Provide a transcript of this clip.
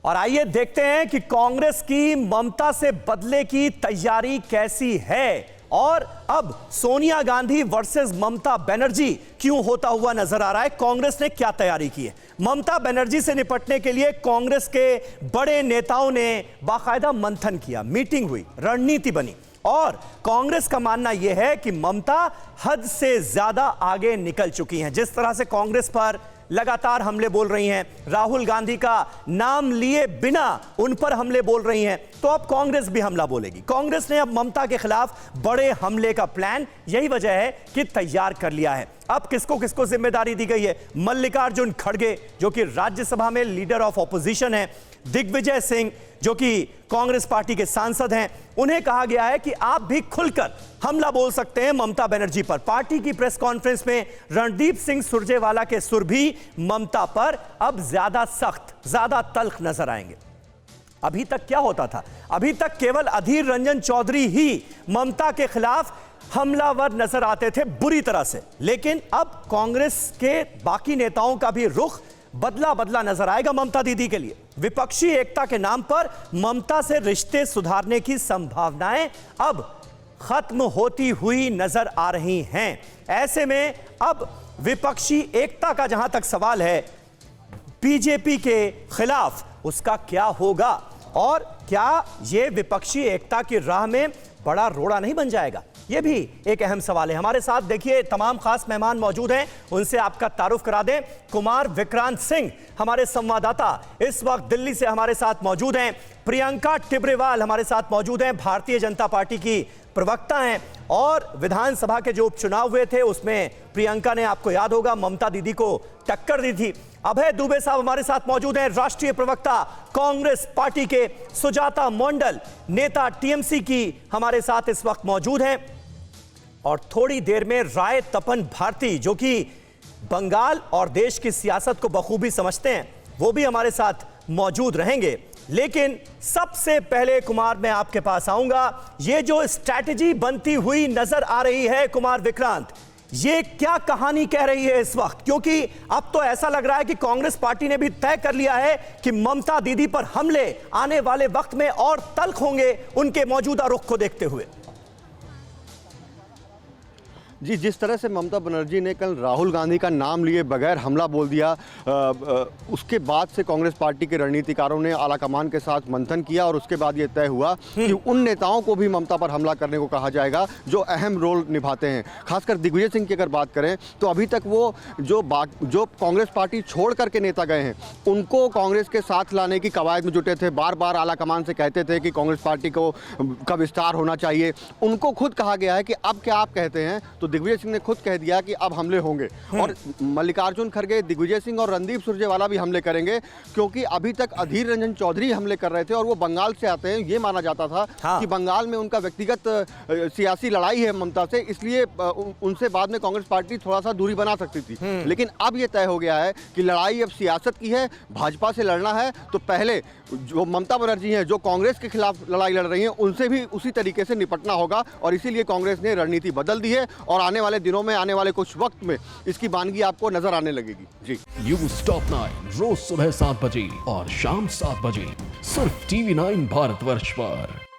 और आइए देखते हैं कि कांग्रेस की ममता से बदले की तैयारी कैसी है और अब सोनिया गांधी वर्सेस ममता बनर्जी क्यों होता हुआ नजर आ रहा है। कांग्रेस ने क्या तैयारी की है। ममता बनर्जी से निपटने के लिए कांग्रेस के बड़े नेताओं ने बाकायदा मंथन किया, मीटिंग हुई, रणनीति बनी और कांग्रेस का मानना यह है कि ममता हद से ज्यादा आगे निकल चुकी हैं। जिस तरह से कांग्रेस पर लगातार हमले बोल रही हैं, राहुल गांधी का नाम लिए बिना उन पर हमले बोल रही हैं, तो अब कांग्रेस भी हमला बोलेगी। कांग्रेस ने अब ममता के खिलाफ बड़े हमले का प्लान यही वजह है कि तैयार कर लिया है। अब किसको किसको जिम्मेदारी दी गई है। मल्लिकार्जुन खड़गे जो कि राज्यसभा में लीडर ऑफ ऑपोजिशन है, दिग्विजय सिंह जो कि कांग्रेस पार्टी के सांसद हैं, उन्हें कहा गया है कि आप भी खुलकर हमला बोल सकते हैं ममता बनर्जी पर। पार्टी की प्रेस कॉन्फ्रेंस में रणदीप सिंह सुरजेवाला के सुर भी ममता पर अब ज्यादा सख्त, ज्यादा तल्ख नजर आएंगे। अभी तक क्या होता था, अभी तक केवल अधीर रंजन चौधरी ही ममता के खिलाफ हमलावर नजर आते थे बुरी तरह से, लेकिन अब कांग्रेस के बाकी नेताओं का भी रुख बदला बदला नजर आएगा ममता दीदी के लिए। विपक्षी एकता के नाम पर ममता से रिश्ते सुधारने की संभावनाएं अब खत्म होती हुई नजर आ रही हैं। ऐसे में अब विपक्षी एकता का जहां तक सवाल है, बीजेपी के खिलाफ उसका क्या होगा और क्या यह विपक्षी एकता की राह में बड़ा रोड़ा नहीं बन जाएगा, यह भी एक अहम सवाल है। हमारे साथ देखिए तमाम खास मेहमान मौजूद हैं, उनसे आपका तारुफ करा दें। कुमार विक्रांत सिंह हमारे संवाददाता इस वक्त दिल्ली से हमारे साथ मौजूद हैं। प्रियंका टिब्रेवाल हमारे साथ मौजूद हैं, भारतीय जनता पार्टी की प्रवक्ता हैं और विधानसभा के जो उपचुनाव हुए थे उसमें प्रियंका ने, आपको याद होगा, ममता दीदी को टक्कर दी थी। अभय दुबे साहब हमारे साथ मौजूद हैं, राष्ट्रीय प्रवक्ता कांग्रेस पार्टी के। सुजाता मंडल नेता टीएमसी की हमारे साथ इस वक्त मौजूद हैं और थोड़ी देर में राय तपन भारती जो कि बंगाल और देश की सियासत को बखूबी समझते हैं, वो भी हमारे साथ मौजूद रहेंगे। लेकिन सबसे पहले कुमार मैं आपके पास आऊंगा, ये जो स्ट्रैटेजी बनती हुई नजर आ रही है कुमार विक्रांत, ये क्या कहानी कह रही है इस वक्त, क्योंकि अब तो ऐसा लग रहा है कि कांग्रेस पार्टी ने भी तय कर लिया है कि ममता दीदी पर हमले आने वाले वक्त में और तल्ख होंगे उनके मौजूदा रुख को देखते हुए। जी, जिस तरह से ममता बनर्जी ने कल राहुल गांधी का नाम लिए बगैर हमला बोल दिया, उसके बाद से कांग्रेस पार्टी के रणनीतिकारों ने आलाकमान के साथ मंथन किया और उसके बाद ये तय हुआ कि उन नेताओं को भी ममता पर हमला करने को कहा जाएगा जो अहम रोल निभाते हैं। खासकर दिग्विजय सिंह की अगर बात करें तो अभी तक वो जो कांग्रेस पार्टी छोड़ करके नेता गए हैं उनको कांग्रेस के साथ लाने की कवायद में जुटे थे। बार बार आलाकमान से कहते थे कि कांग्रेस पार्टी का विस्तार होना चाहिए। उनको खुद कहा गया है कि अब क्या आप कहते हैं, तो दिग्विजय सिंह ने खुद कह दिया कि अब हमले होंगे और मल्लिकार्जुन खड़गे, दिग्विजय सिंह और रणदीप सुरजेवाला भी हमले करेंगे, क्योंकि अभी तक अधीर रंजन चौधरी हमले कर रहे थे और वो बंगाल से आते हैं। ये माना जाता था कि बंगाल में उनका व्यक्तिगत सियासी लड़ाई है ममता से, इसलिए उनसे बाद में कांग्रेस पार्टी थोड़ा सा दूरी बना सकती थी। लेकिन अब यह तय हो गया है कि लड़ाई अब सियासत की है, भाजपा से लड़ना है, तो पहले जो ममता बनर्जी हैं जो कांग्रेस के खिलाफ लड़ाई लड़ रही हैं उनसे भी उसी तरीके से निपटना होगा और इसीलिए कांग्रेस ने रणनीति बदल दी है और आने वाले दिनों में, आने वाले कुछ वक्त में इसकी वानगी आपको नजर आने लगेगी। जी, न्यूज़ टॉप 9 रोज सुबह 7 बजे और शाम 7 बजे सिर्फ TV9 भारतवर्ष पर।